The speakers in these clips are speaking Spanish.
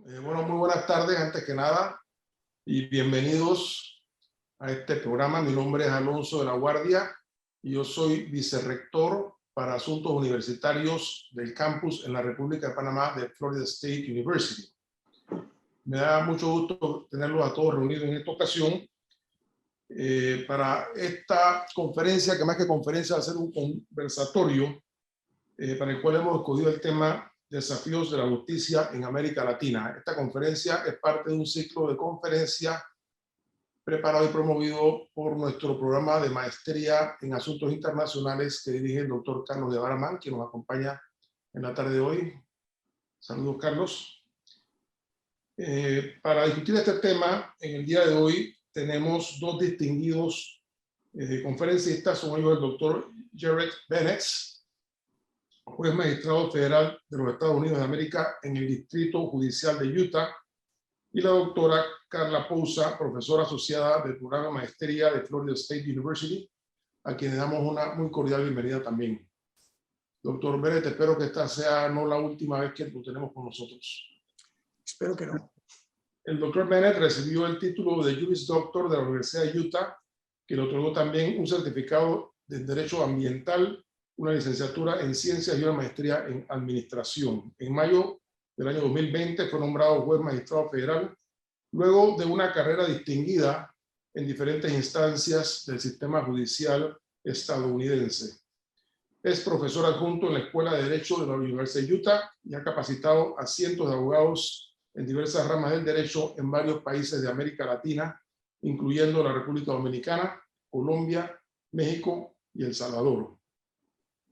Bueno, muy buenas tardes antes que nada y bienvenidos a este programa. Mi nombre es Alonso de la Guardia y yo soy vicerrector para asuntos universitarios del campus en la República de Panamá de Florida State University. Me da mucho gusto tenerlos a todos reunidos en esta ocasión para esta conferencia, que más que conferencia va a ser un conversatorio para el cual hemos escogido el tema Desafíos de la Justicia en América Latina. Esta conferencia es parte de un ciclo de conferencias preparado y promovido por nuestro programa de maestría en asuntos internacionales que dirige el doctor Carlos de Baramán, que nos acompaña en la tarde de hoy. Saludos, Carlos. Para discutir este tema, en el día de hoy tenemos dos distinguidos conferencistas. Son ellos el doctor Jared Bennett, juez magistrado federal de los Estados Unidos de América en el Distrito Judicial de Utah, y la doctora Carla Pousa, profesora asociada del programa de maestría de Florida State University, a quien le damos una muy cordial bienvenida también. Doctor Bennett, espero que esta sea no la última vez que lo tenemos con nosotros. Espero que no. El doctor Bennett recibió el título de Juris Doctor de la Universidad de Utah, que le otorgó también un certificado de Derecho Ambiental, una licenciatura en Ciencias y una maestría en Administración. En mayo del año 2020 fue nombrado juez magistrado federal, luego de una carrera distinguida en diferentes instancias del sistema judicial estadounidense. Es profesor adjunto en la Escuela de Derecho de la Universidad de Utah y ha capacitado a cientos de abogados en diversas ramas del derecho en varios países de América Latina, incluyendo la República Dominicana, Colombia, México y El Salvador.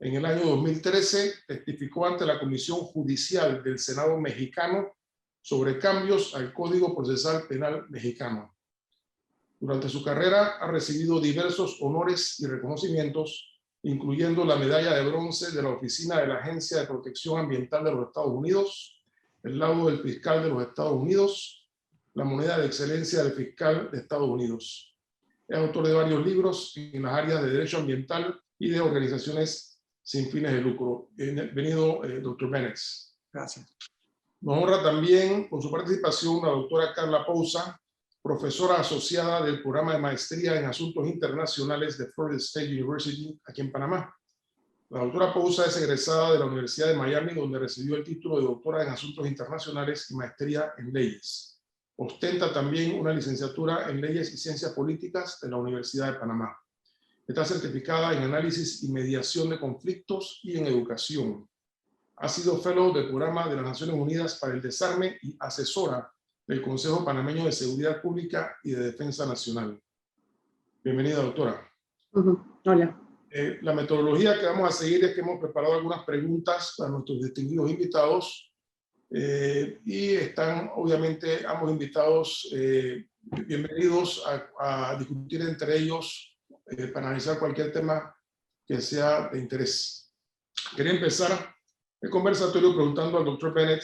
En el año 2013 testificó ante la Comisión Judicial del Senado mexicano sobre cambios al Código Procesal Penal mexicano. Durante su carrera ha recibido diversos honores y reconocimientos, incluyendo la medalla de bronce de la Oficina de la Agencia de Protección Ambiental de los Estados Unidos, el laudo del Fiscal de los Estados Unidos, la moneda de excelencia del Fiscal de Estados Unidos. Es autor de varios libros en las áreas de derecho ambiental y de organizaciones sin fines de lucro. Bienvenido, doctor Bennett. Gracias. Nos honra también con su participación la doctora Carla Pousa, profesora asociada del programa de maestría en asuntos internacionales de Florida State University, aquí en Panamá. La doctora Pousa es egresada de la Universidad de Miami, donde recibió el título de doctora en asuntos internacionales y maestría en leyes. Ostenta también una licenciatura en leyes y ciencias políticas de la Universidad de Panamá. Está certificada en análisis y mediación de conflictos y en educación. Ha sido fellow del Programa de las Naciones Unidas para el Desarme y asesora del Consejo Panameño de Seguridad Pública y de Defensa Nacional. Bienvenida, doctora. Hola. La metodología que vamos a seguir es que hemos preparado algunas preguntas para nuestros distinguidos invitados y están obviamente ambos invitados bienvenidos a discutir entre ellos para analizar cualquier tema que sea de interés. Quería empezar el conversatorio preguntando al doctor Bennett.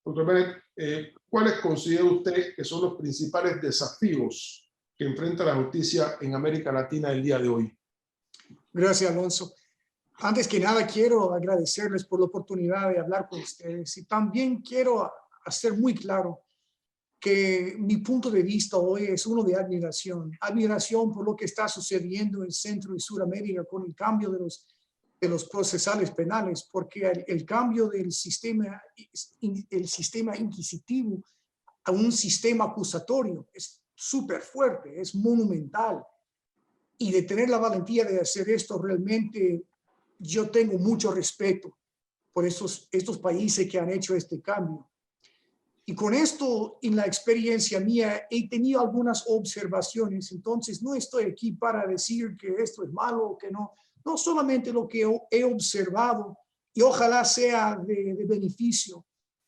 Doctor Bennett, ¿cuáles considera usted que son los principales desafíos que enfrenta la justicia en América Latina el día de hoy? Gracias, Alonso. Antes que nada, quiero agradecerles por la oportunidad de hablar con ustedes y también quiero hacer muy claro que mi punto de vista hoy es uno de admiración. Admiración por lo que está sucediendo en Centro y Suramérica con el cambio de los procesales penales, porque el cambio del sistema inquisitivo a un sistema acusatorio es súper fuerte, es monumental. Y de tener la valentía de hacer esto, realmente yo tengo mucho respeto por estos países que han hecho este cambio. Y con esto, en la experiencia mía, he tenido algunas observaciones, entonces no estoy aquí para decir que esto es malo o que no. No solamente lo que he observado, y ojalá sea de beneficio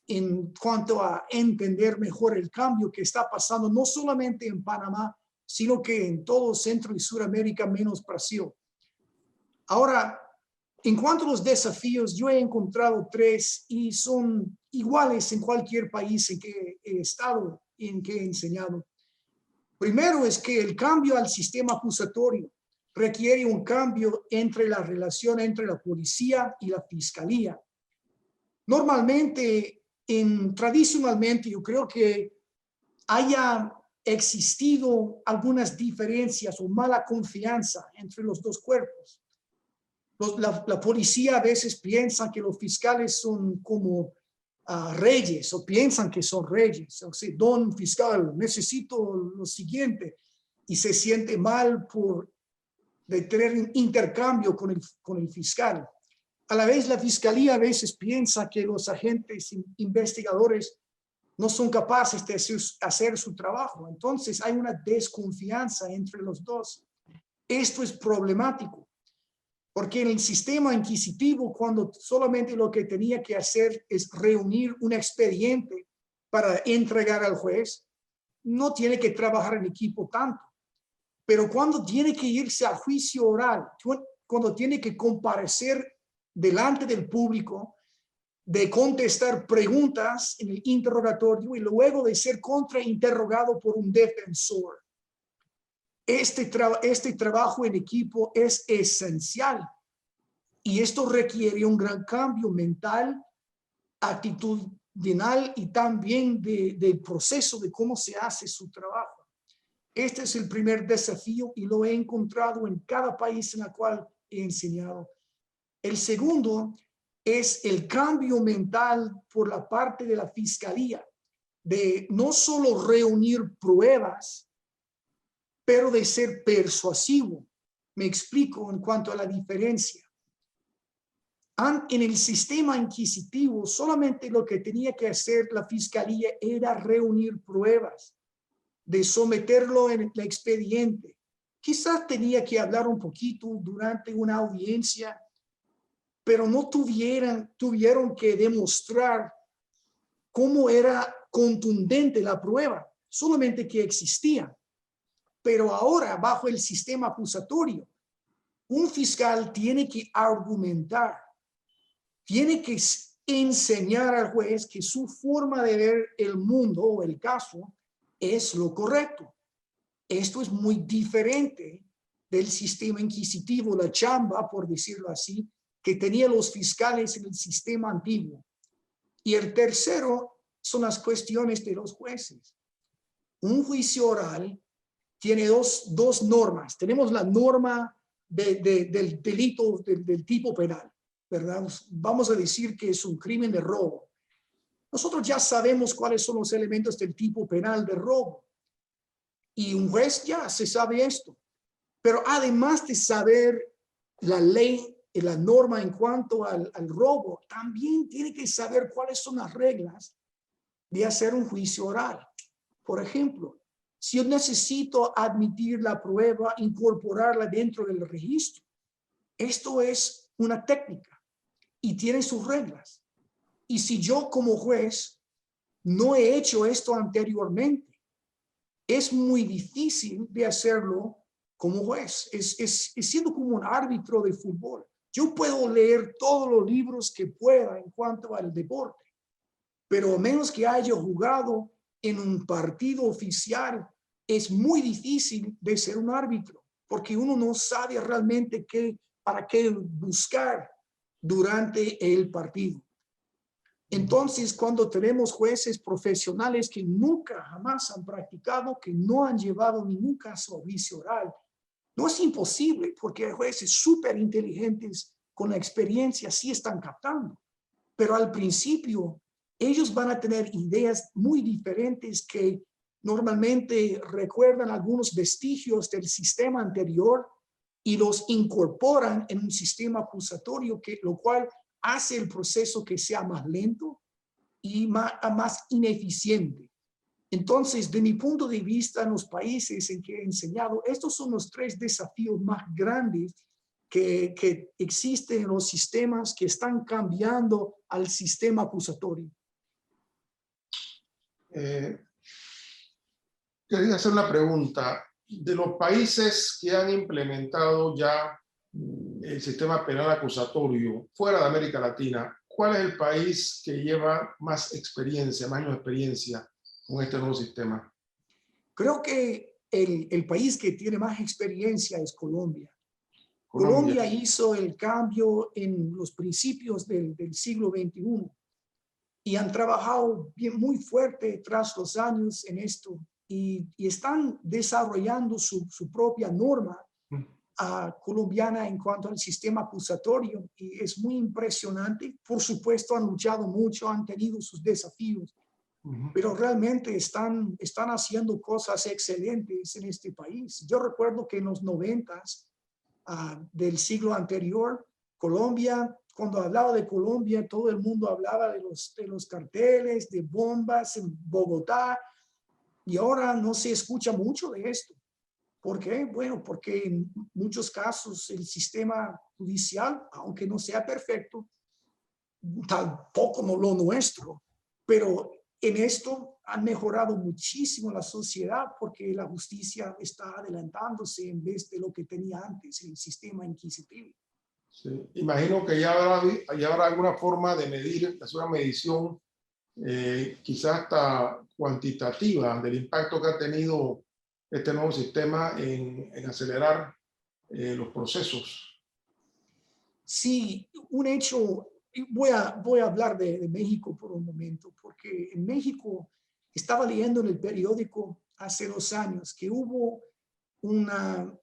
en cuanto a entender mejor el cambio que está pasando, no solamente en Panamá, sino que en todo Centro y Suramérica menos Brasil. Ahora, en cuanto a los desafíos, yo he encontrado 3 y son iguales en cualquier país en que he estado y en que he enseñado. Primero es que el cambio al sistema acusatorio requiere un cambio entre la relación entre la policía y la fiscalía. Normalmente tradicionalmente yo creo que haya existido algunas diferencias o mala confianza entre los dos cuerpos. La policía a veces piensa que los fiscales son como reyes o piensan que son reyes. O sea, don fiscal, necesito lo siguiente. Y se siente mal por de tener un intercambio con el fiscal. A la vez, la fiscalía a veces piensa que los agentes investigadores no son capaces de hacer su trabajo. Entonces, hay una desconfianza entre los dos. Esto es problemático, porque en el sistema inquisitivo, cuando solamente lo que tenía que hacer es reunir un expediente para entregar al juez, no tiene que trabajar en equipo tanto. Pero cuando tiene que irse a juicio oral, cuando tiene que comparecer delante del público, de contestar preguntas en el interrogatorio y luego de ser contrainterrogado por un defensor, este trabajo en equipo es esencial. Y esto requiere un gran cambio mental, actitudinal y también del proceso de cómo se hace su trabajo. Este es el primer desafío y lo he encontrado en cada país en el cual he enseñado. El segundo es el cambio mental por la parte de la fiscalía, de no solo reunir pruebas, pero de ser persuasivo. Me explico en cuanto a la diferencia. En el sistema inquisitivo, solamente lo que tenía que hacer la fiscalía era reunir pruebas, de someterlo en el expediente. Quizás tenía que hablar un poquito durante una audiencia, pero no tuvieron que demostrar cómo era contundente la prueba, solamente que existía. Pero ahora, bajo el sistema acusatorio, un fiscal tiene que argumentar, tiene que enseñar al juez que su forma de ver el mundo o el caso es lo correcto. Esto es muy diferente del sistema inquisitivo, la chamba, por decirlo así, que tenían los fiscales en el sistema antiguo. Y el tercero son las cuestiones de los jueces. Un juicio oral tiene dos normas. Tenemos la norma del delito del tipo penal, ¿verdad? Vamos a decir que es un crimen de robo. Nosotros ya sabemos cuáles son los elementos del tipo penal de robo. Y un juez ya se sabe esto. Pero además de saber la ley y la norma en cuanto al robo, también tiene que saber cuáles son las reglas de hacer un juicio oral. Por ejemplo, si yo necesito admitir la prueba, incorporarla dentro del registro, esto es una técnica y tiene sus reglas. Y si yo como juez no he hecho esto anteriormente, es muy difícil de hacerlo como juez. Es siendo como un árbitro de fútbol. Yo puedo leer todos los libros que pueda en cuanto al deporte, pero a menos que haya jugado en un partido oficial, es muy difícil de ser un árbitro, porque uno no sabe realmente para qué buscar durante el partido. Entonces, cuando tenemos jueces profesionales que nunca jamás han practicado, que no han llevado ningún caso a juicio oral, no es imposible, porque hay jueces súper inteligentes con la experiencia, sí están captando. Pero al principio, ellos van a tener ideas muy diferentes que normalmente recuerdan algunos vestigios del sistema anterior y los incorporan en un sistema acusatorio, lo cual hace el proceso que sea más lento y más ineficiente. Entonces, de mi punto de vista, en los países en que he enseñado, estos son los 3 desafíos más grandes que existen en los sistemas que están cambiando al sistema acusatorio. Quería hacer una pregunta. De los países que han implementado ya el sistema penal acusatorio fuera de América Latina, ¿cuál es el país que lleva más experiencia, más años de experiencia con este nuevo sistema? Creo que el país que tiene más experiencia es Colombia. Colombia hizo el cambio en los principios del siglo XXI. y han trabajado muy fuerte tras los años en esto y están desarrollando su propia norma colombiana en cuanto al sistema acusatorio y es muy impresionante. Por supuesto, han luchado mucho, han tenido sus desafíos, pero realmente están haciendo cosas excelentes en este país. Yo recuerdo que en los 90s del siglo anterior, Colombia, cuando hablaba de Colombia, todo el mundo hablaba de los carteles, de bombas en Bogotá, y ahora no se escucha mucho de esto. ¿Por qué? Bueno, porque en muchos casos el sistema judicial, aunque no sea perfecto, tampoco no lo nuestro, pero en esto han mejorado muchísimo la sociedad porque la justicia está adelantándose en vez de lo que tenía antes, el sistema inquisitivo. Sí. Imagino que ya habrá alguna forma de medir, hacer una medición quizás hasta cuantitativa del impacto que ha tenido este nuevo sistema en acelerar los procesos. Sí, un hecho, voy a hablar de México por un momento, porque en México estaba leyendo en el periódico hace 2 años que hubo una,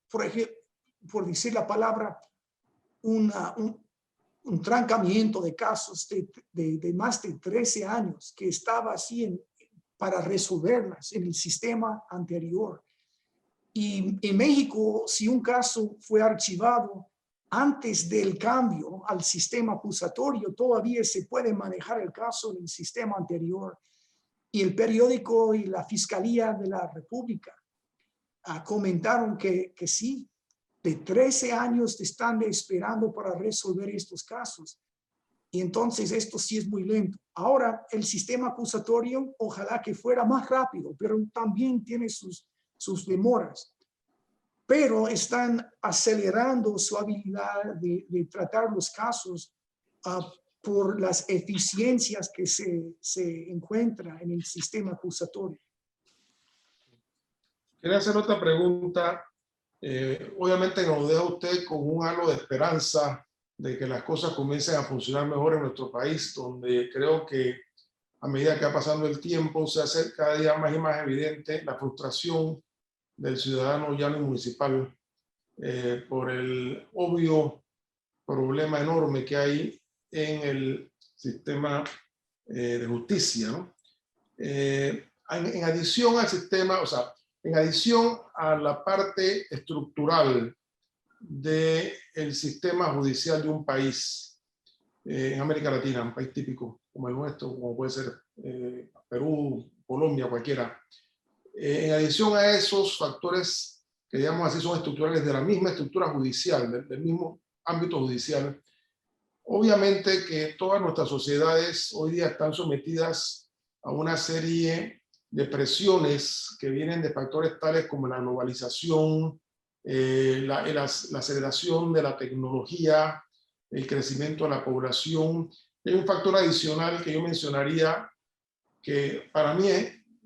por ejemplo, por decir la palabra, un trancamiento de casos de más de 13 años que estaba así para resolverlas en el sistema anterior. Y en México, si un caso fue archivado antes del cambio al sistema acusatorio, todavía se puede manejar el caso en el sistema anterior. Y el periódico y la Fiscalía de la República comentaron que sí, de 13 años están esperando para resolver estos casos. Y entonces esto sí es muy lento. Ahora, el sistema acusatorio, ojalá que fuera más rápido, pero también tiene sus demoras. Pero están acelerando su habilidad de tratar los casos por las eficiencias que se encuentran en el sistema acusatorio. Quería hacer otra pregunta. Obviamente nos deja usted con un halo de esperanza de que las cosas comiencen a funcionar mejor en nuestro país, donde creo que a medida que va pasando el tiempo se hace cada día más y más evidente la frustración del ciudadano llano y municipal por el obvio problema enorme que hay en el sistema de justicia, ¿no? En adición al sistema, o sea, en adición a la parte estructural del sistema judicial de un país en América Latina, un país típico como el nuestro, como puede ser Perú, Colombia, cualquiera. En adición a esos factores que digamos así son estructurales de la misma estructura judicial, del mismo ámbito judicial, obviamente que todas nuestras sociedades hoy día están sometidas a una serie de presiones que vienen de factores tales como la globalización, la aceleración de la tecnología, el crecimiento de la población. Hay un factor adicional que yo mencionaría que para mí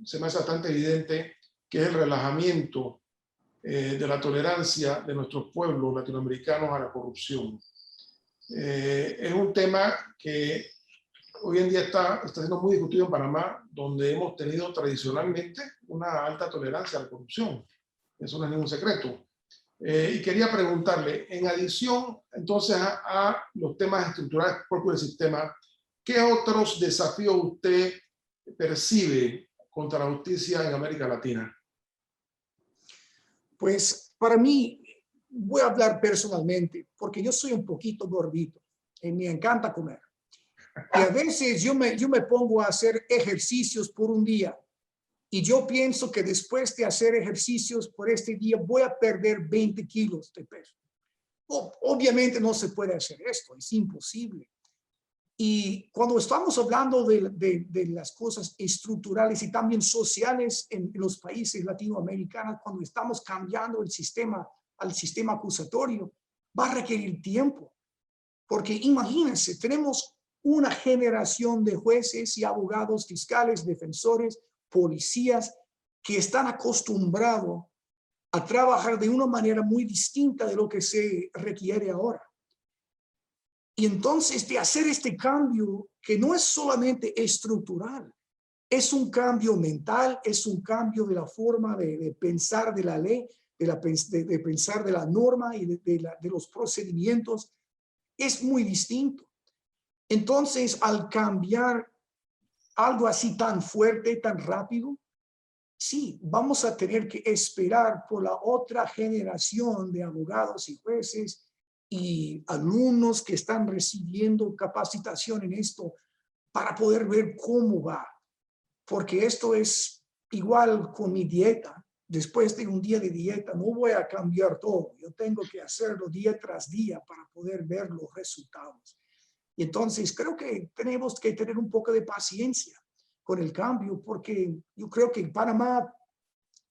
se me hace bastante evidente, que es el relajamiento de la tolerancia de nuestros pueblos latinoamericanos a la corrupción. Es un tema que hoy en día está siendo muy discutido en Panamá, donde hemos tenido tradicionalmente una alta tolerancia a la corrupción. Eso no es ningún secreto. Y quería preguntarle, en adición entonces a los temas estructurales propios del sistema, ¿qué otros desafíos usted percibe contra la justicia en América Latina? Pues para mí, voy a hablar personalmente, porque yo soy un poquito gordito y me encanta comer. Y a veces yo me pongo a hacer ejercicios por un día y yo pienso que después de hacer ejercicios por este día voy a perder 20 kilos de peso. Obviamente no se puede hacer esto, es imposible. Y cuando estamos hablando de las cosas estructurales y también sociales en los países latinoamericanos, cuando estamos cambiando el sistema al sistema acusatorio, va a requerir tiempo. Porque imagínense, tenemos una generación de jueces y abogados fiscales, defensores, policías, que están acostumbrados a trabajar de una manera muy distinta de lo que se requiere ahora. Y entonces de hacer este cambio que no es solamente estructural, es un cambio mental, es un cambio de la forma de pensar de la ley, de pensar de la norma y de los procedimientos, es muy distinto. Entonces, al cambiar algo así tan fuerte, tan rápido, sí, vamos a tener que esperar por la otra generación de abogados y jueces y alumnos que están recibiendo capacitación en esto para poder ver cómo va. Porque esto es igual con mi dieta. Después de un día de dieta no voy a cambiar todo. Yo tengo que hacerlo día tras día para poder ver los resultados. Y entonces creo que tenemos que tener un poco de paciencia con el cambio, porque yo creo que Panamá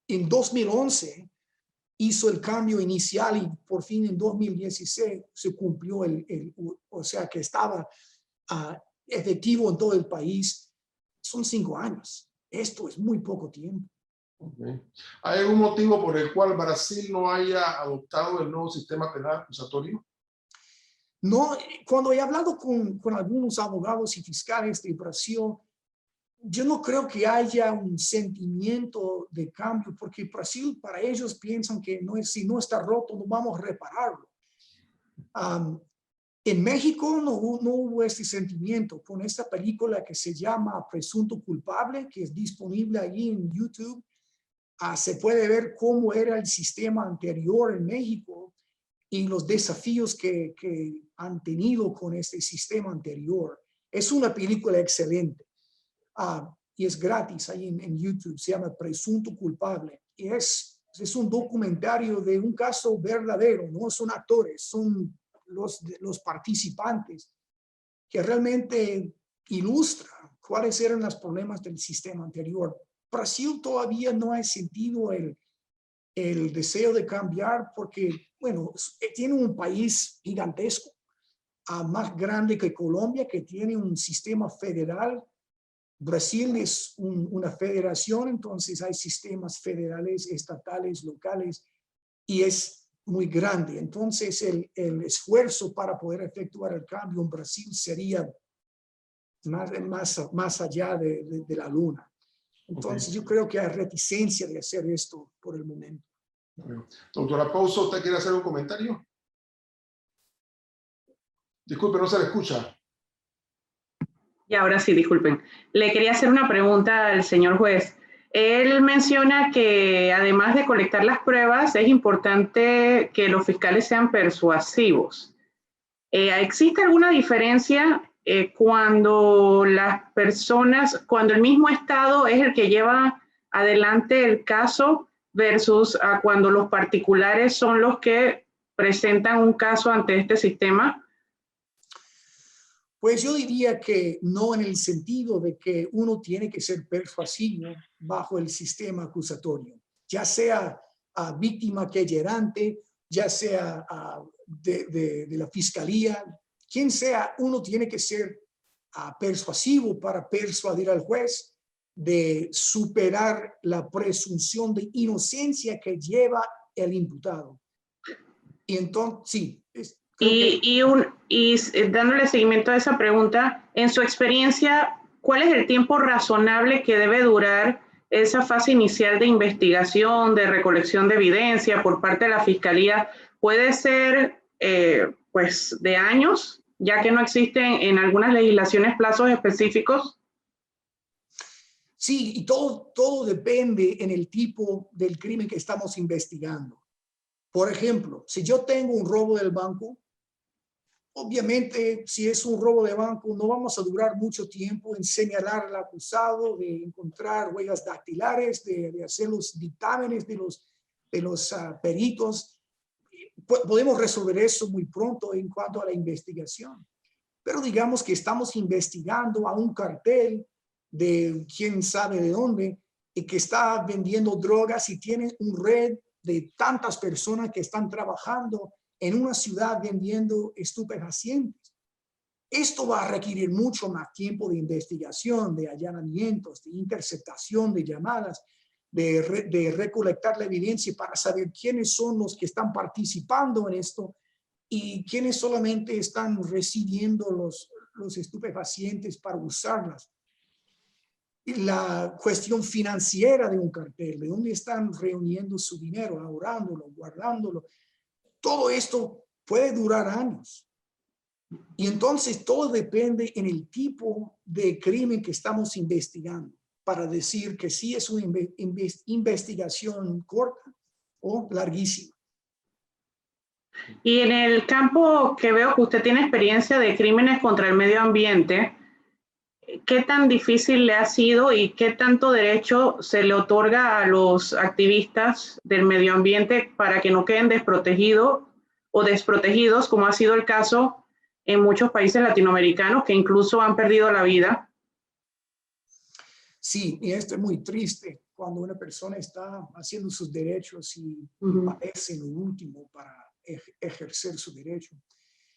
en 2011 hizo el cambio inicial y por fin en 2016 se cumplió o sea que estaba efectivo en todo el país. Son 5 años. Esto es muy poco tiempo. Okay. ¿Hay algún motivo por el cual Brasil no haya adoptado el nuevo sistema penal acusatorio? No, cuando he hablado con algunos abogados y fiscales de Brasil, yo no creo que haya un sentimiento de cambio, porque Brasil, para ellos piensan que si no está roto, no vamos a repararlo. En México no hubo este sentimiento. Con esta película que se llama Presunto Culpable, que es disponible allí en YouTube, se puede ver cómo era el sistema anterior en México y los desafíos que han tenido con este sistema anterior. Es una película excelente y es gratis ahí en YouTube. Se llama Presunto Culpable y es un documentario de un caso verdadero. No son actores, son los participantes que realmente ilustra cuáles eran los problemas del sistema anterior. Brasil todavía no ha sentido el deseo de cambiar porque, bueno, tiene un país gigantesco, más grande que Colombia, que tiene un sistema federal. Brasil es una federación, entonces hay sistemas federales, estatales, locales, y es muy grande. Entonces, el esfuerzo para poder efectuar el cambio en Brasil sería más allá de la luna. Entonces, yo creo que hay reticencia de hacer esto por el momento. Doctora Pouso, ¿usted quiere hacer un comentario? Disculpe, no se le escucha. Y ahora sí, disculpen. Le quería hacer una pregunta al señor juez. Él menciona que además de colectar las pruebas, es importante que los fiscales sean persuasivos. ¿Existe alguna diferencia cuando cuando el mismo Estado es el que lleva adelante el caso versus cuando los particulares son los que presentan un caso ante este sistema? Pues yo diría que no, en el sentido de que uno tiene que ser persuasivo bajo el sistema acusatorio, ya sea víctima querellante, ya sea de la fiscalía, quien sea, uno tiene que ser persuasivo para persuadir al juez de superar la presunción de inocencia que lleva el imputado. Y entonces, sí. Dándole seguimiento a esa pregunta, en su experiencia, ¿cuál es el tiempo razonable que debe durar esa fase inicial de investigación, de recolección de evidencia por parte de la Fiscalía? ¿Puede ser pues de años, ya que no existen en algunas legislaciones plazos específicos? Sí, y todo depende en el tipo del crimen que estamos investigando. Por ejemplo, si yo tengo un robo del banco, obviamente, si es un robo de banco, no vamos a durar mucho tiempo en señalar al acusado, de encontrar huellas dactilares, de hacer los dictámenes de los peritos. Podemos resolver eso muy pronto en cuanto a la investigación. Pero digamos que estamos investigando a un cartel de quién sabe de dónde y que está vendiendo drogas y tiene un red de tantas personas que están trabajando en una ciudad vendiendo estupefacientes. Esto va a requerir mucho más tiempo de investigación, de allanamientos, de interceptación de llamadas, de recolectar la evidencia para saber quiénes son los que están participando en esto. y quienes solamente están recibiendo los estupefacientes para usarlas. La cuestión financiera de un cartel, de dónde están reuniendo su dinero, ahorrándolo, guardándolo. Todo esto puede durar años. Y entonces todo depende en el tipo de crimen que estamos investigando para decir que sí es una investigación corta o larguísima. Y en el campo que veo que usted tiene experiencia de crímenes contra el medio ambiente, ¿qué tan difícil le ha sido y qué tanto derecho se le otorga a los activistas del medio ambiente para que no queden desprotegidos o desprotegidos, como ha sido el caso en muchos países latinoamericanos que incluso han perdido la vida? Sí, y esto es muy triste cuando una persona está haciendo sus derechos y padece lo último para ejercer su derecho.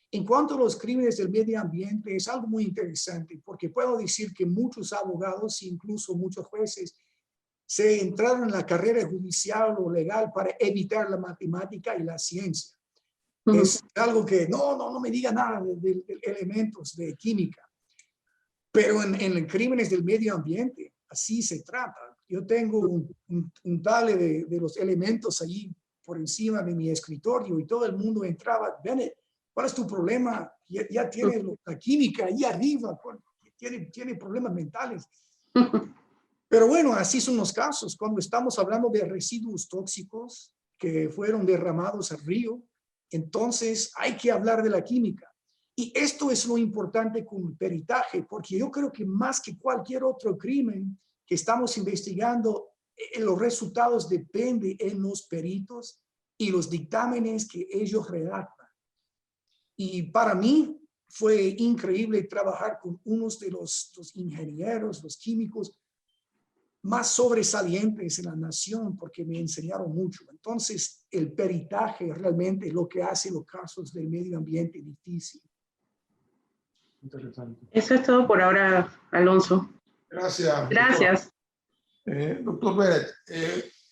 En cuanto a los crímenes del medio ambiente, es algo muy interesante porque puedo decir que muchos abogados, incluso muchos jueces, se entraron en la carrera judicial o legal para evitar la matemática y la ciencia. Es algo que no me diga nada de elementos de química. Pero en crímenes del medio ambiente, así se trata. Yo tengo un table de los elementos allí por encima de mi escritorio y todo el mundo entraba, Bennett, ¿cuál es tu problema? Ya tiene la química ahí arriba, tiene problemas mentales. Pero bueno, así son los casos. Cuando estamos hablando de residuos tóxicos que fueron derramados al río, entonces hay que hablar de la química. Y esto es lo importante con el peritaje, porque yo creo que más que cualquier otro crimen que estamos investigando, los resultados dependen en los peritos y los dictámenes que ellos redactan. Y para mí fue increíble trabajar con unos de los ingenieros, los químicos más sobresalientes en la nación, porque me enseñaron mucho. Entonces, el peritaje realmente es lo que hace los casos del medio ambiente difícil. Interesante. Eso es todo por ahora, Alonso. Gracias. Gracias. Doctor Bennett,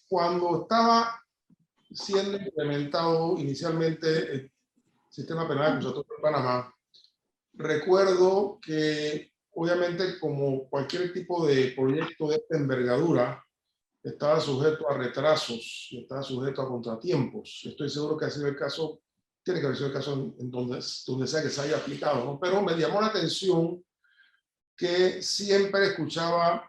cuando estaba siendo implementado inicialmente el sistema penal acusatorio de Panamá, recuerdo que obviamente como cualquier tipo de proyecto de esta envergadura, estaba sujeto a retrasos y estaba sujeto a contratiempos. Estoy seguro que ha sido el caso, tiene que haber sido el caso en donde sea que se haya aplicado, ¿no? Pero me llamó la atención que siempre escuchaba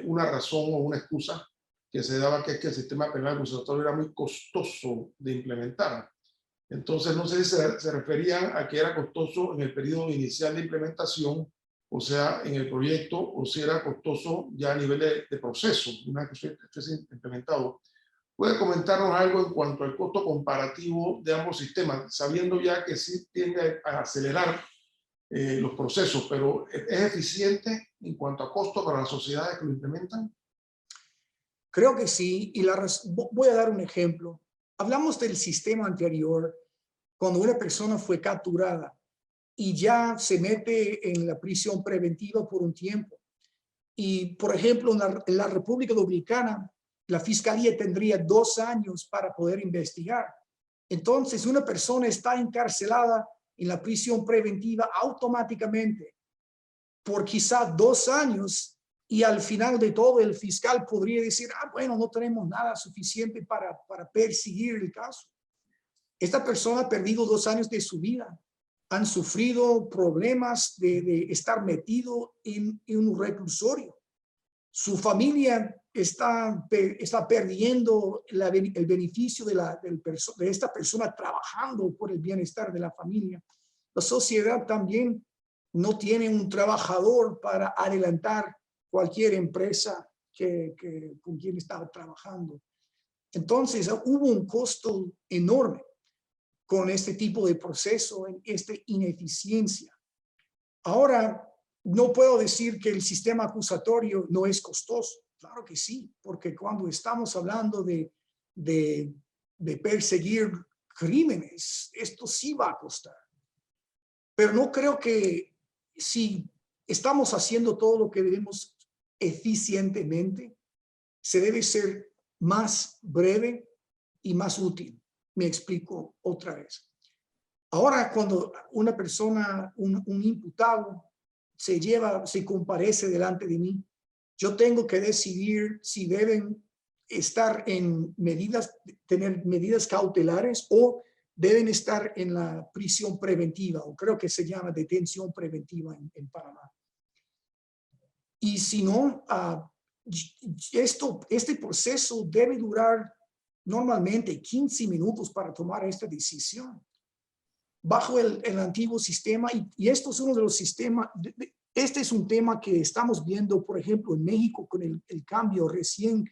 una razón o una excusa que se daba, que es que el sistema penal acusatorio era muy costoso de implementar. Entonces, no sé si se referían a que era costoso en el periodo inicial de implementación, o sea, en el proyecto, o si era costoso ya a nivel de proceso, una vez que esté implementado. ¿Puede comentarnos algo en cuanto al costo comparativo de ambos sistemas, sabiendo ya que sí tiende a acelerar los procesos, pero ¿es eficiente en cuanto a costo para las sociedades que lo implementan? Creo que sí, y voy a dar un ejemplo. Hablamos del sistema anterior, cuando una persona fue capturada y ya se mete en la prisión preventiva por un tiempo. Y, por ejemplo, en la República Dominicana, la Fiscalía tendría 2 años para poder investigar. Entonces, una persona está encarcelada en la prisión preventiva automáticamente por quizá 2 años y al final de todo el fiscal podría decir, bueno, no tenemos nada suficiente para perseguir el caso. Esta persona ha perdido 2 años de su vida. Han sufrido problemas de estar metido en un reclusorio. Su familia está perdiendo el beneficio de esta persona trabajando por el bienestar de la familia. La sociedad también no tiene un trabajador para adelantar cualquier empresa con quien estaba trabajando. Entonces, hubo un costo enorme con este tipo de proceso, en esta ineficiencia. Ahora, no puedo decir que el sistema acusatorio no es costoso. Claro que sí, porque cuando estamos hablando de perseguir crímenes, esto sí va a costar. Pero no creo que si estamos haciendo todo lo que debemos eficientemente, se debe ser más breve y más útil. Me explico otra vez. Ahora, cuando una persona, un imputado, se comparece delante de mí, yo tengo que decidir si deben estar en tener medidas cautelares o deben estar en la prisión preventiva, o creo que se llama detención preventiva en Panamá. Y si no, este proceso debe durar normalmente 15 minutos para tomar esta decisión. Bajo el antiguo sistema, y esto es uno de los sistemas, este es un tema que estamos viendo, por ejemplo, en México con el cambio recién,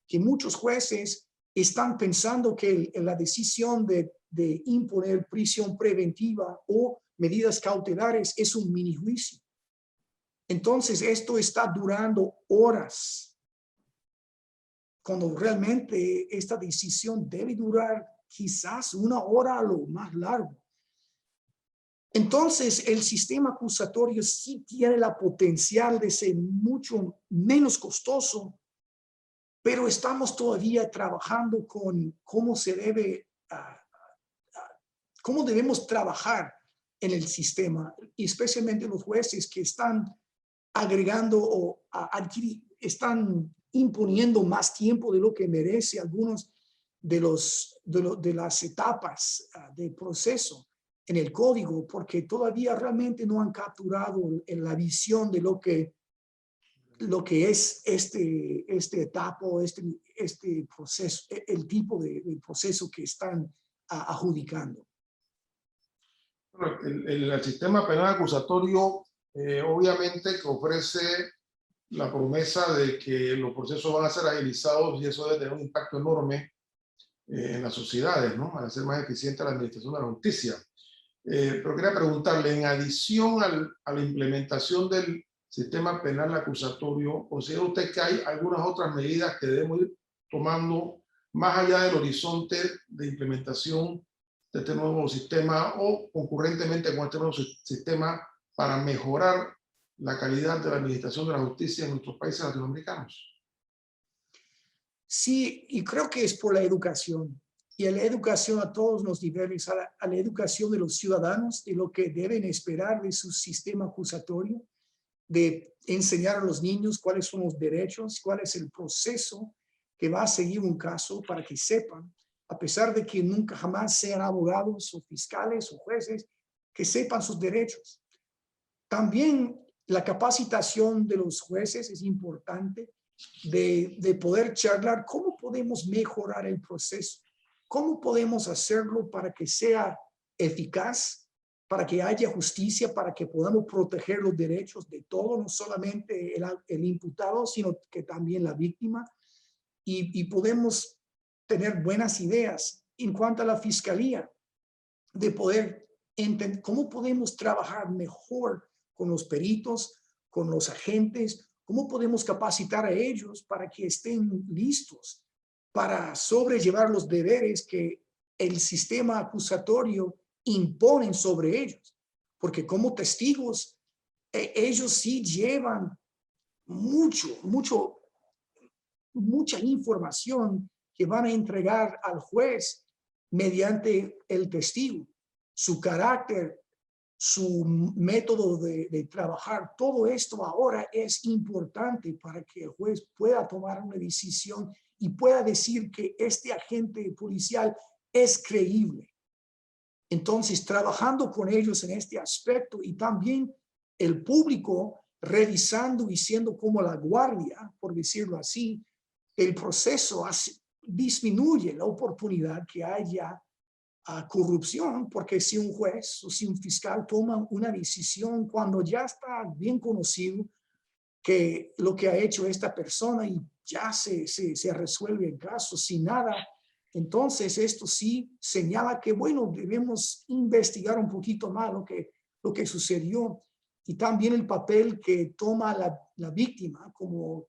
que muchos jueces están pensando que la decisión de imponer prisión preventiva o medidas cautelares es un mini juicio. Entonces, esto está durando horas, cuando realmente esta decisión debe durar quizás 1 hora a lo más largo. Entonces, el sistema acusatorio sí tiene la potencial de ser mucho menos costoso, pero estamos todavía trabajando con cómo cómo debemos trabajar en el sistema, y especialmente los jueces que están agregando o están imponiendo más tiempo de lo que merece algunos de las etapas del proceso en el código, porque todavía realmente no han capturado en la visión de lo que es este etapa, este proceso, el tipo de proceso que están adjudicando. Bueno, el sistema penal acusatorio obviamente que ofrece la promesa de que los procesos van a ser agilizados, y eso debe tener un impacto enorme en las sociedades, ¿no? Para hacer más eficiente la administración de la justicia. Pero quería preguntarle, en adición a la implementación del sistema penal acusatorio, ¿considera usted que hay algunas otras medidas que debemos ir tomando más allá del horizonte de implementación de este nuevo sistema o concurrentemente con este nuevo sistema para mejorar la calidad de la administración de la justicia en nuestros países latinoamericanos? Sí, y creo que es por la educación. Y la educación a todos los niveles, a la educación de los ciudadanos, de lo que deben esperar de su sistema acusatorio, de enseñar a los niños cuáles son los derechos, cuál es el proceso que va a seguir un caso, para que sepan, a pesar de que nunca jamás sean abogados o fiscales o jueces, que sepan sus derechos. También la capacitación de los jueces es importante, de poder charlar cómo podemos mejorar el proceso, cómo podemos hacerlo para que sea eficaz, para que haya justicia, para que podamos proteger los derechos de todos, no solamente el imputado, sino que también la víctima, y podemos tener buenas ideas en cuanto a la fiscalía, de poder entender cómo podemos trabajar mejor con los peritos, con los agentes, cómo podemos capacitar a ellos para que estén listos para sobrellevar los deberes que el sistema acusatorio impone sobre ellos. Porque como testigos, ellos sí llevan mucha información que van a entregar al juez mediante el testigo, su carácter, su método de trabajar. Todo esto ahora es importante para que el juez pueda tomar una decisión y pueda decir que este agente policial es creíble. Entonces, trabajando con ellos en este aspecto, y también el público revisando y siendo como la guardia, por decirlo así, el proceso disminuye la oportunidad que haya corrupción, porque si un juez o si un fiscal toma una decisión cuando ya está bien conocido que lo que ha hecho esta persona y ya se resuelve el caso sin nada, entonces esto sí señala que, bueno, debemos investigar un poquito más lo que sucedió, y también el papel que toma la víctima como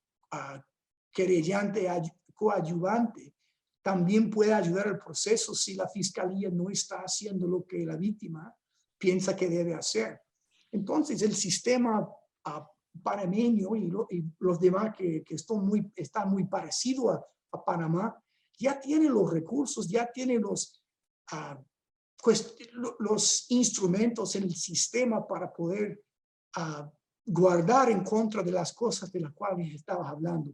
querellante coadyuvante también puede ayudar al proceso si la fiscalía no está haciendo lo que la víctima piensa que debe hacer. Entonces, el sistema panameño y los demás que están muy parecidos a Panamá, ya tienen los recursos, ya tienen los instrumentos en el sistema para poder guardar en contra de las cosas de las cuales estabas hablando.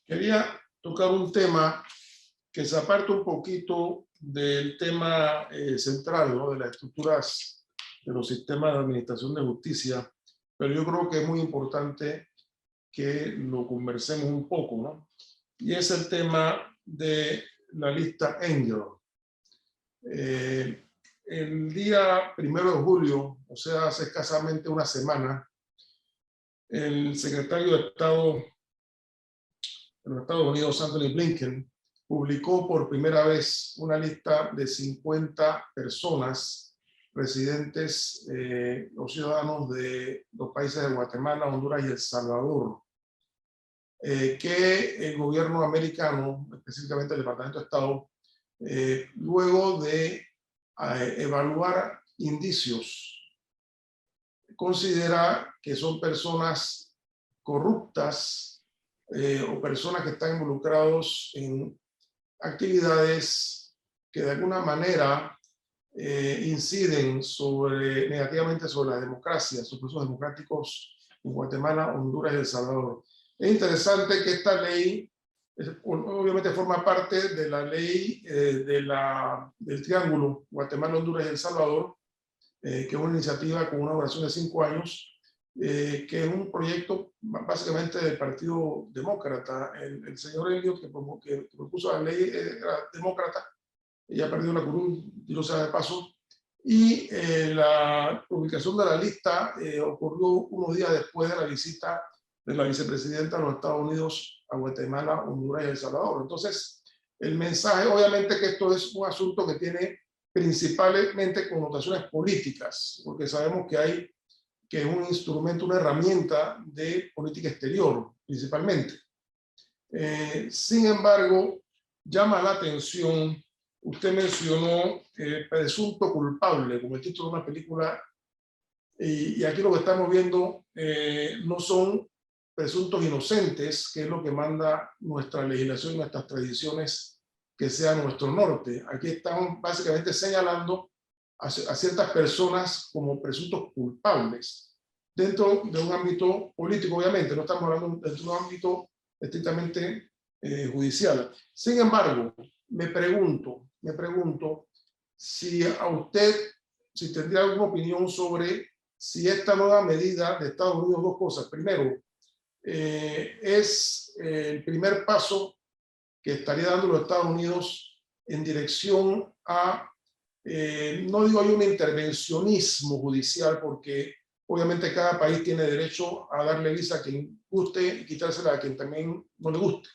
Quería tocar un tema que se aparta un poquito del tema central, ¿no? De las estructuras de los sistemas de administración de justicia, pero yo creo que es muy importante que lo conversemos un poco, ¿no? Y es el tema de la lista Engel. El día 1 de julio, o sea, hace escasamente una semana, el secretario de Estado de los Estados Unidos, Anthony Blinken, publicó por primera vez una lista de 50 personas residentes o ciudadanos de los países de Guatemala, Honduras y El Salvador, que el gobierno americano, específicamente el Departamento de Estado, luego de evaluar indicios, considera que son personas corruptas o personas que están involucrados en actividades que de alguna manera inciden negativamente sobre la democracia, sobre procesos democráticos en Guatemala, Honduras y El Salvador. Es interesante que esta ley obviamente forma parte de la ley del Triángulo Guatemala, Honduras y El Salvador, que es una iniciativa con una duración de 5 años, que es un proyecto básicamente del Partido Demócrata. El señor Elliott, que propuso la ley, era demócrata, ya perdió la curul, dicho sea de paso, y la publicación de la lista ocurrió unos días después de la visita de la vicepresidenta de los Estados Unidos a Guatemala, Honduras y El Salvador. Entonces, el mensaje, obviamente que esto es un asunto que tiene principalmente connotaciones políticas, porque sabemos que es un instrumento, una herramienta de política exterior, principalmente. Sin embargo, llama la atención, usted mencionó presunto culpable, como el título de una película, y aquí lo que estamos viendo no son presuntos inocentes, que es lo que manda nuestra legislación y nuestras tradiciones que sea nuestro norte. Aquí estamos básicamente señalando a ciertas personas como presuntos culpables dentro de un ámbito político, obviamente, no estamos hablando dentro de un ámbito estrictamente judicial. Sin embargo, me pregunto si a usted, si tendría alguna opinión sobre si esta nueva medida de Estados Unidos, dos cosas. Primero, es el primer paso que estaría dando los Estados Unidos en dirección a, no digo yo un intervencionismo judicial, porque obviamente cada país tiene derecho a darle visa a quien guste y quitársela a quien también no le guste.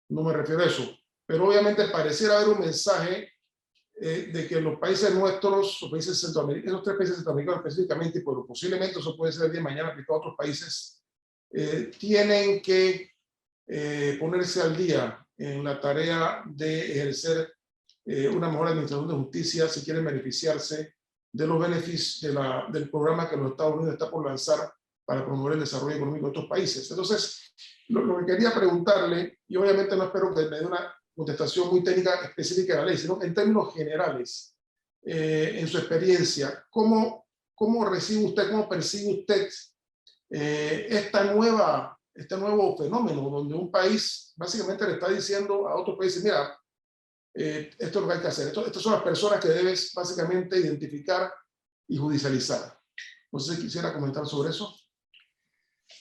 No me refiero a eso. Pero obviamente pareciera haber un mensaje de que los países nuestros, los países centroamericanos, esos 3 países centroamericanos específicamente, pero posiblemente eso puede ser el día de mañana aplicado a otros países, tienen que ponerse al día en la tarea de ejercer una mejor administración de justicia si quieren beneficiarse de los beneficios del programa que los Estados Unidos está por lanzar para promover el desarrollo económico de otros países. Entonces, lo que quería preguntarle, y obviamente no espero que me dé una contestación muy técnica específica de la ley, sino en términos generales, en su experiencia, ¿cómo recibe usted, cómo percibe usted este nuevo fenómeno donde un país básicamente le está diciendo a otros países, mira, esto es lo que hay que hacer, estas son las personas que debes básicamente identificar y judicializar? No sé si quisiera comentar sobre eso.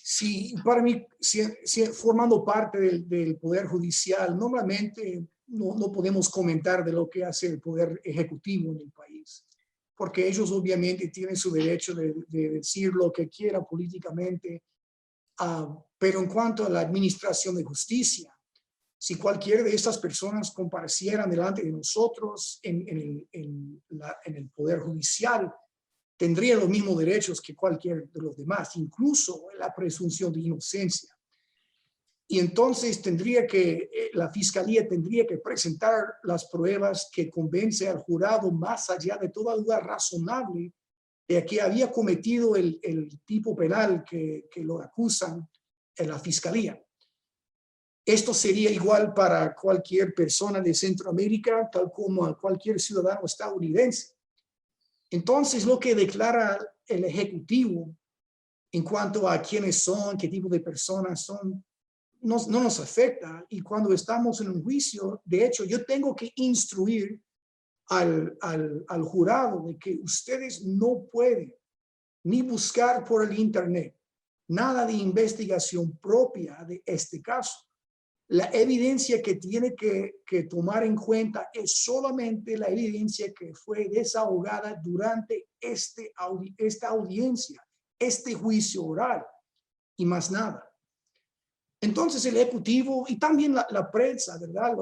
Sí, para mí, formando parte del Poder Judicial, normalmente no podemos comentar de lo que hace el Poder Ejecutivo en el país, porque ellos obviamente tienen su derecho de decir lo que quiera políticamente, pero en cuanto a la administración de justicia, si cualquiera de estas personas comparecieran delante de nosotros en el Poder Judicial, tendría los mismos derechos que cualquier de los demás, incluso la presunción de inocencia. Y entonces la Fiscalía tendría que presentar las pruebas que convence al jurado más allá de toda duda razonable de que había cometido el tipo penal que lo acusan en la Fiscalía. Esto sería igual para cualquier persona de Centroamérica, tal como a cualquier ciudadano estadounidense. Entonces, lo que declara el Ejecutivo en cuanto a quiénes son, qué tipo de personas son, no nos afecta. Y cuando estamos en un juicio, de hecho, yo tengo que instruir al jurado de que ustedes no pueden ni buscar por el internet nada de investigación propia de este caso. La evidencia que tiene que tomar en cuenta es solamente la evidencia que fue desahogada durante esta audiencia, este juicio oral, y más nada. Entonces el Ejecutivo y también la prensa, ¿verdad?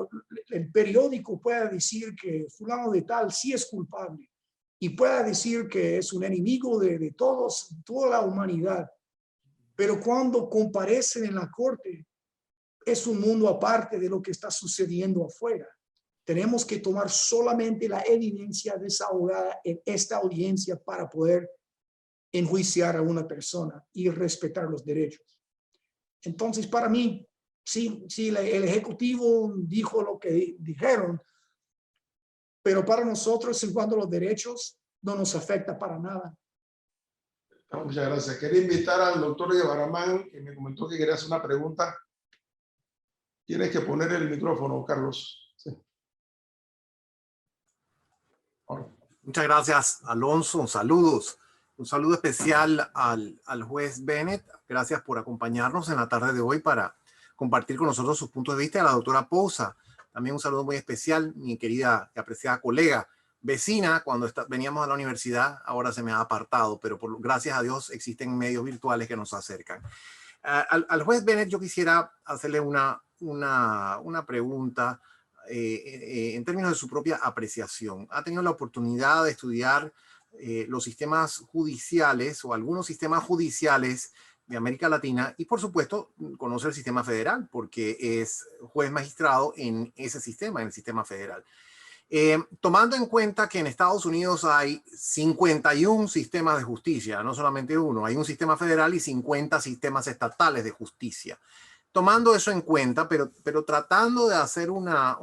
El periódico puede decir que fulano de tal sí es culpable y puede decir que es un enemigo de toda la humanidad. Pero cuando comparecen en la corte, es un mundo aparte de lo que está sucediendo afuera. Tenemos que tomar solamente la evidencia desahogada en esta audiencia para poder enjuiciar a una persona y respetar los derechos. Entonces, para mí, sí, el Ejecutivo dijo lo que dijeron, pero para nosotros, en cuanto a los derechos, no nos afecta para nada. Muchas gracias. Quería invitar al doctor Guevaramán, que me comentó que quería hacer una pregunta. Tienes que poner el micrófono, Carlos. Sí. Muchas gracias, Alonso. Saludos. Un saludo especial al juez Bennett. Gracias por acompañarnos en la tarde de hoy para compartir con nosotros sus puntos de vista. A la doctora Pousa, también un saludo muy especial, mi querida y apreciada colega, vecina, cuando veníamos a la universidad, ahora se me ha apartado, pero gracias a Dios existen medios virtuales que nos acercan. Al juez Bennett yo quisiera hacerle una pregunta en términos de su propia apreciación. ¿Ha tenido la oportunidad de estudiar los sistemas judiciales o algunos sistemas judiciales de América Latina? Y por supuesto conoce el sistema federal porque es juez magistrado en ese sistema, en el sistema federal. Tomando en cuenta que en Estados Unidos hay 51 sistemas de justicia, no solamente uno, hay un sistema federal y 50 sistemas estatales de justicia. Tomando eso en cuenta, pero tratando de hacer una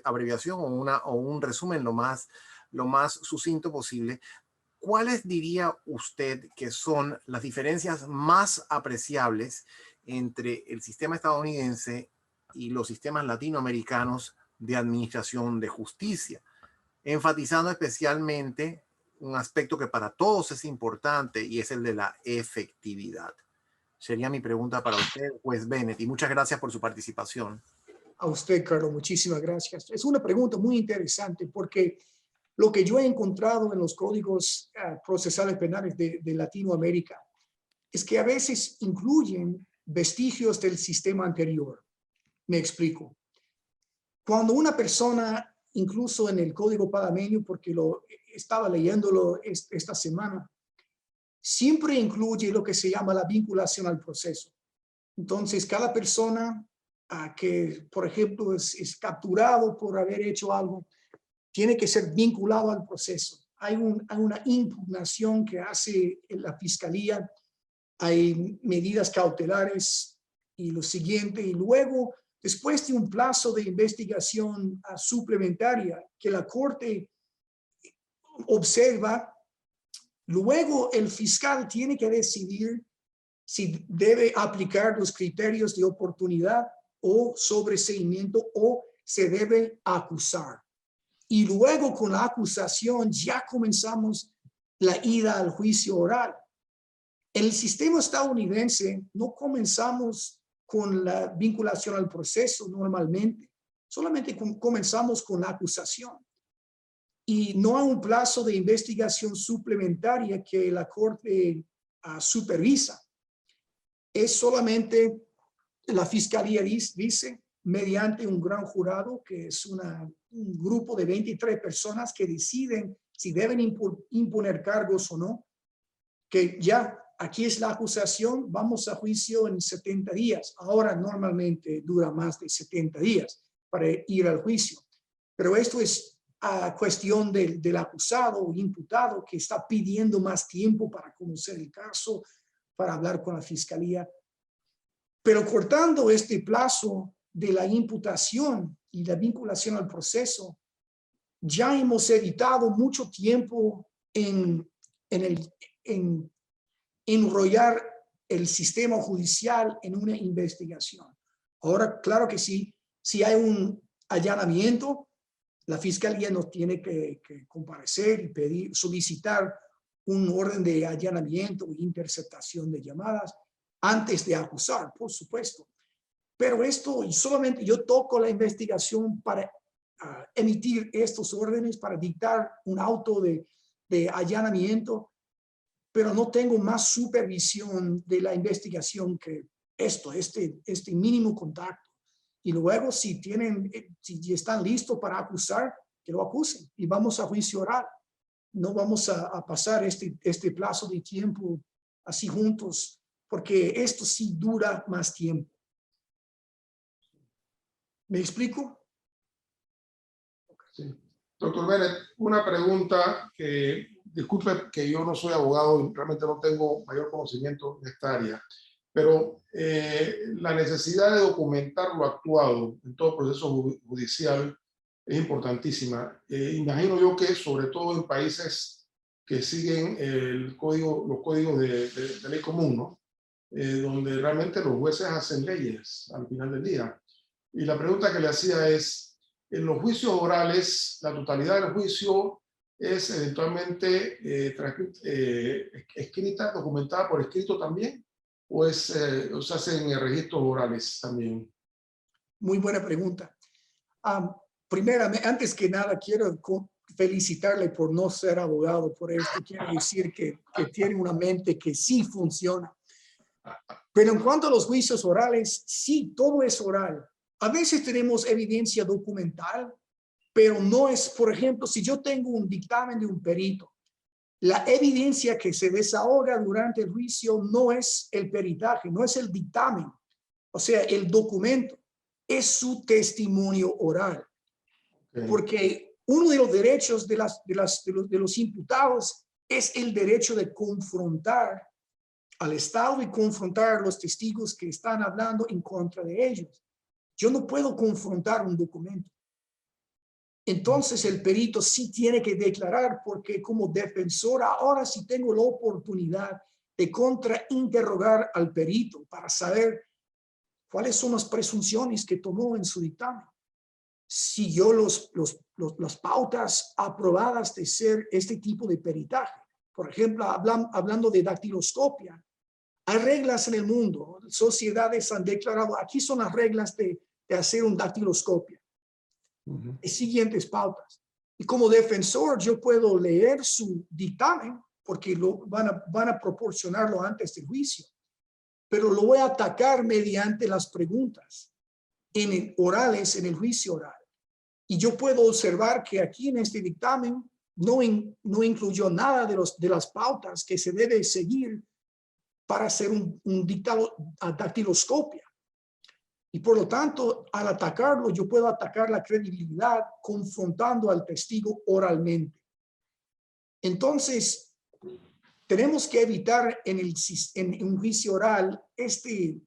abreviación o un resumen lo más sucinto posible, ¿cuáles diría usted que son las diferencias más apreciables entre el sistema estadounidense y los sistemas latinoamericanos de administración de justicia? Enfatizando especialmente un aspecto que para todos es importante y es el de la efectividad. Sería mi pregunta para usted, juez Bennett, y muchas gracias por su participación. A usted, Carlos, muchísimas gracias. Es una pregunta muy interesante porque lo que yo he encontrado en los códigos procesales penales de Latinoamérica es que a veces incluyen vestigios del sistema anterior. Me explico. Cuando una persona, incluso en el código panameño, porque lo estaba leyéndolo esta semana, siempre incluye lo que se llama la vinculación al proceso. Entonces, cada persona que, por ejemplo, es capturado por haber hecho algo, tiene que ser vinculado al proceso. Hay una impugnación que hace la fiscalía, hay medidas cautelares y lo siguiente, y luego, después de un plazo de investigación suplementaria que la corte observa, luego el fiscal tiene que decidir si debe aplicar los criterios de oportunidad o sobreseimiento o se debe acusar. Y luego con la acusación ya comenzamos la ida al juicio oral. En el sistema estadounidense no comenzamos con la vinculación al proceso normalmente, solamente comenzamos con la acusación. Y no hay un plazo de investigación suplementaria que la corte supervisa. Es solamente la fiscalía dice, mediante un gran jurado, que es un grupo de 23 personas que deciden si deben imponer cargos o no, que ya aquí es la acusación, vamos a juicio en 70 días. Ahora normalmente dura más de 70 días para ir al juicio. Pero esto es cuestión del acusado o imputado que está pidiendo más tiempo para conocer el caso, para hablar con la fiscalía. Pero cortando este plazo de la imputación y la vinculación al proceso, ya hemos evitado mucho tiempo en enrollar el sistema judicial en una investigación. Ahora, claro que sí, si hay un allanamiento, la fiscalía nos tiene que comparecer y pedir, solicitar un orden de allanamiento e interceptación de llamadas antes de acusar, por supuesto. Pero esto, solamente yo toco la investigación para emitir estos órdenes, para dictar un auto de allanamiento, pero no tengo más supervisión de la investigación que este mínimo contacto. Y luego, si están listos para acusar, que lo acusen y vamos a juicio oral. No vamos a pasar este plazo de tiempo así juntos, porque esto sí dura más tiempo. ¿Me explico? Sí. Doctor Bennett, una pregunta que, disculpe que yo no soy abogado y realmente no tengo mayor conocimiento de esta área, pero la necesidad de documentar lo actuado en todo proceso judicial es importantísima. Imagino yo que sobre todo en países que siguen los códigos de ley común, ¿no? Donde realmente los jueces hacen leyes al final del día. Y la pregunta que le hacía es, en los juicios orales, la totalidad del juicio es eventualmente escrita, documentada por escrito también, o se hacen registros orales también. Muy buena pregunta. Primeramente, antes que nada, quiero felicitarle por no ser abogado por esto. Quiero decir que tiene una mente que sí funciona. Pero en cuanto a los juicios orales, sí, todo es oral. A veces tenemos evidencia documental, pero no es, por ejemplo, si yo tengo un dictamen de un perito, la evidencia que se desahoga durante el juicio no es el peritaje, no es el dictamen, o sea, el documento, es su testimonio oral. Okay. Porque uno de los derechos de los imputados es el derecho de confrontar al Estado y confrontar a los testigos que están hablando en contra de ellos. Yo no puedo confrontar un documento. Entonces el perito sí tiene que declarar, porque como defensor ahora sí tengo la oportunidad de contrainterrogar al perito para saber cuáles son las presunciones que tomó en su dictamen. Siguió las pautas aprobadas de ser este tipo de peritaje. Por ejemplo, hablando de dactiloscopia, hay reglas en el mundo. Sociedades han declarado, aquí son las reglas de hacer un dactiloscopia. Siguientes pautas. Y como defensor, yo puedo leer su dictamen, porque van a proporcionarlo antes del juicio. Pero lo voy a atacar mediante las preguntas orales en el juicio oral. Y yo puedo observar que aquí en este dictamen no incluyó nada de las pautas que se debe seguir para hacer un dactiloscopia. Y por lo tanto, al atacarlo, yo puedo atacar la credibilidad confrontando al testigo oralmente. Entonces, tenemos que evitar en un juicio oral este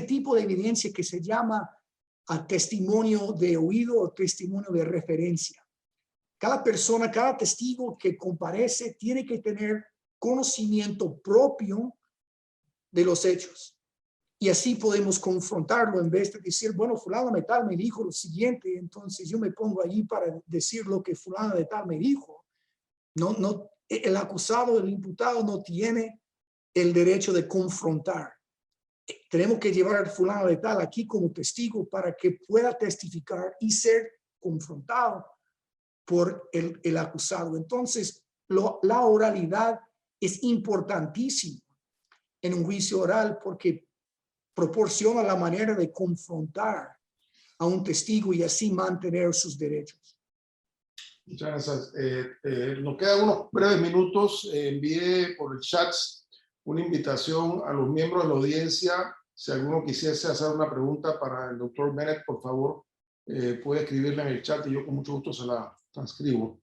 tipo de evidencia que se llama testimonio de oído o testimonio de referencia. Cada persona, cada testigo que comparece tiene que tener conocimiento propio de los hechos. Y así podemos confrontarlo en vez de decir, bueno, fulano de tal me dijo lo siguiente, entonces yo me pongo allí para decir lo que fulano de tal me dijo. No, el acusado, el imputado no tiene el derecho de confrontar. Tenemos que llevar al fulano de tal aquí como testigo para que pueda testificar y ser confrontado por el acusado. Entonces, la oralidad es importantísima en un juicio oral porque proporciona la manera de confrontar a un testigo y así mantener sus derechos. Muchas gracias. Nos quedan unos breves minutos. Envié por el chat una invitación a los miembros de la audiencia. Si alguno quisiese hacer una pregunta para el doctor Bennett, por favor, puede escribirla en el chat y yo con mucho gusto se la transcribo.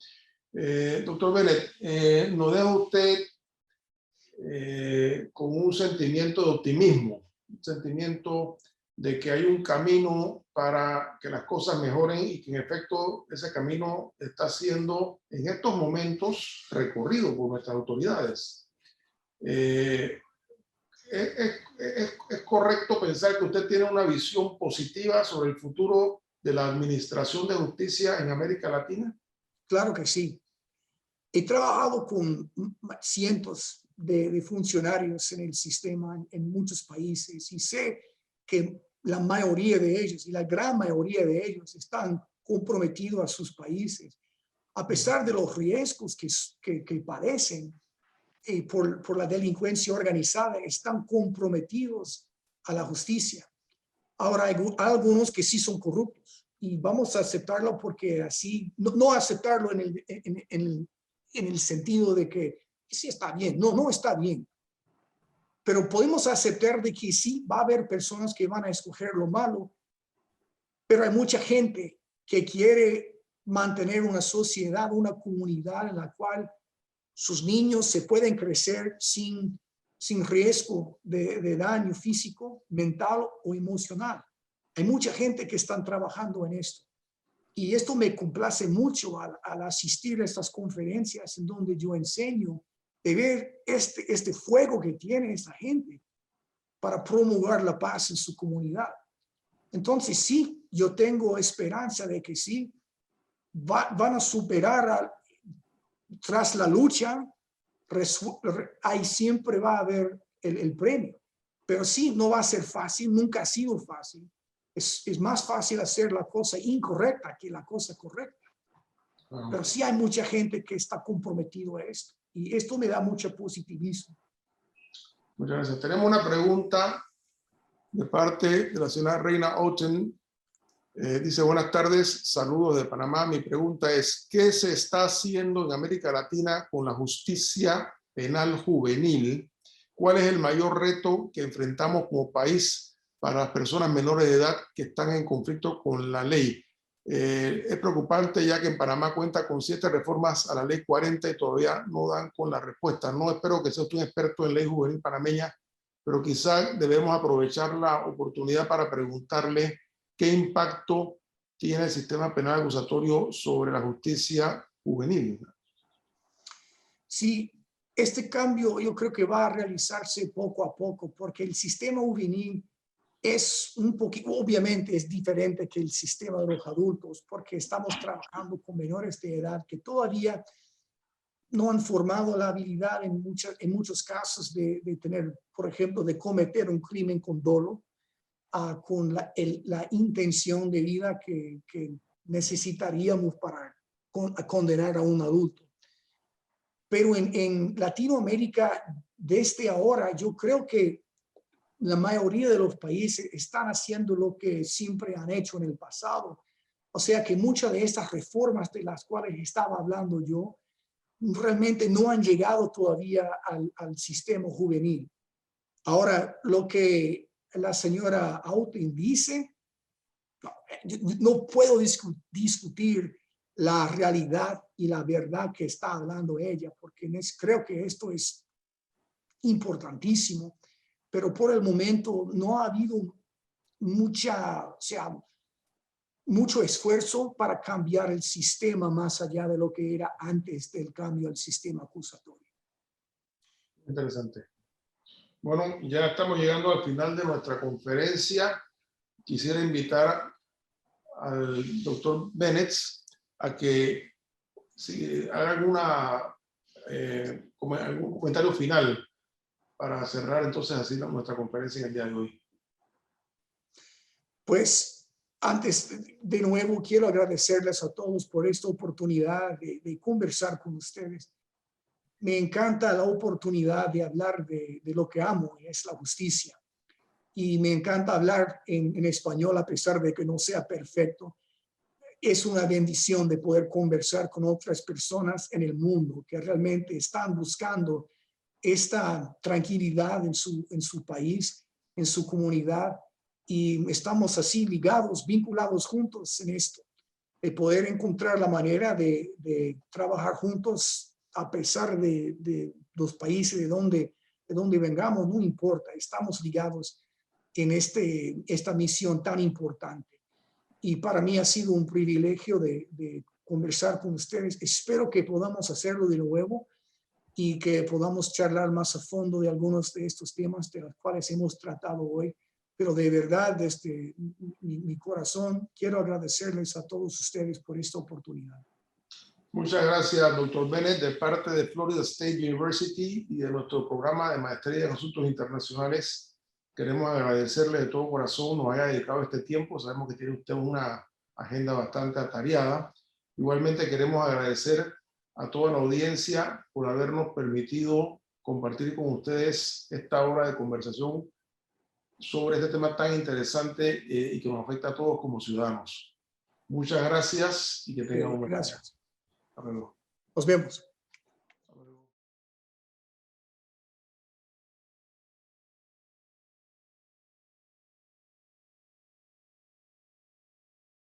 Doctor Bennett, nos deja usted con un sentimiento de optimismo, un sentimiento de que hay un camino para que las cosas mejoren y que en efecto ese camino está siendo en estos momentos recorrido por nuestras autoridades. ¿Es correcto pensar que usted tiene una visión positiva sobre el futuro de la administración de justicia en América Latina? Claro que sí. He trabajado con cientos de funcionarios en el sistema en muchos países y sé que la mayoría de ellos y la gran mayoría de ellos están comprometidos a sus países, a pesar de los riesgos que padecen por la delincuencia organizada, están comprometidos a la justicia. Ahora hay algunos que sí son corruptos y vamos a aceptarlo porque así, no aceptarlo en el sentido de que sí está bien, no está bien. Pero podemos aceptar de que sí va a haber personas que van a escoger lo malo, pero hay mucha gente que quiere mantener una sociedad, una comunidad en la cual sus niños se pueden crecer sin riesgo de daño físico, mental o emocional. Hay mucha gente que están trabajando en esto. Y esto me complace mucho al asistir a estas conferencias en donde yo enseño de ver este fuego que tiene esta gente para promover la paz en su comunidad. Entonces sí, yo tengo esperanza de que sí, van a superar tras la lucha, ahí siempre va a haber el premio. Pero sí, no va a ser fácil, nunca ha sido fácil. Es más fácil hacer la cosa incorrecta que la cosa correcta. Pero sí hay mucha gente que está comprometido a esto. Y esto me da mucho positivismo. Muchas gracias. Tenemos una pregunta de parte de la señora Reina Outen. Dice, buenas tardes, saludos de Panamá. Mi pregunta es, ¿qué se está haciendo en América Latina con la justicia penal juvenil? ¿Cuál es el mayor reto que enfrentamos como país para las personas menores de edad que están en conflicto con la ley? Es preocupante ya que en Panamá cuenta con 7 reformas a la ley 40 y todavía no dan con la respuesta. No espero que sea usted un experto en ley juvenil panameña, pero quizás debemos aprovechar la oportunidad para preguntarle qué impacto tiene el sistema penal acusatorio sobre la justicia juvenil. Sí, este cambio yo creo que va a realizarse poco a poco porque el sistema juvenil es un poquito, obviamente es diferente que el sistema de los adultos porque estamos trabajando con menores de edad que todavía no han formado la habilidad en muchos casos de tener, por ejemplo, de cometer un crimen con dolo, con la intención de vida que necesitaríamos para condenar a un adulto. Pero en Latinoamérica, desde ahora, yo creo que la mayoría de los países están haciendo lo que siempre han hecho en el pasado. O sea que muchas de estas reformas de las cuales estaba hablando yo realmente no han llegado todavía al sistema juvenil. Ahora, lo que la señora Outen dice, no puedo discutir la realidad y la verdad que está hablando ella, porque creo que esto es importantísimo. Pero por el momento no ha habido mucho esfuerzo para cambiar el sistema más allá de lo que era antes del cambio al sistema acusatorio. Interesante. Bueno, ya estamos llegando al final de nuestra conferencia. Quisiera invitar al doctor Bennett a que haga algún comentario final para cerrar entonces así nuestra conferencia en el día de hoy. Pues antes de nuevo quiero agradecerles a todos por esta oportunidad de conversar con ustedes. Me encanta la oportunidad de hablar de lo que amo, y es la justicia. Y me encanta hablar en español a pesar de que no sea perfecto. Es una bendición de poder conversar con otras personas en el mundo que realmente están buscando esta tranquilidad en su país, en su comunidad, y estamos así ligados, vinculados juntos en esto, de poder encontrar la manera de trabajar juntos a pesar de los países de donde vengamos, no importa, estamos ligados en esta misión tan importante. Y para mí ha sido un privilegio de conversar con ustedes. Espero que podamos hacerlo de nuevo y que podamos charlar más a fondo de algunos de estos temas de los cuales hemos tratado hoy. Pero de verdad, desde mi corazón, quiero agradecerles a todos ustedes por esta oportunidad. Muchas gracias, doctor Bennett, de parte de Florida State University y de nuestro programa de maestría en asuntos internacionales. Queremos agradecerle de todo corazón nos haya dedicado este tiempo. Sabemos que tiene usted una agenda bastante atareada. Igualmente queremos agradecer a toda la audiencia por habernos permitido compartir con ustedes esta hora de conversación sobre este tema tan interesante y que nos afecta a todos como ciudadanos. Muchas gracias y que tengan un buen día. Gracias. Hasta luego. Nos vemos.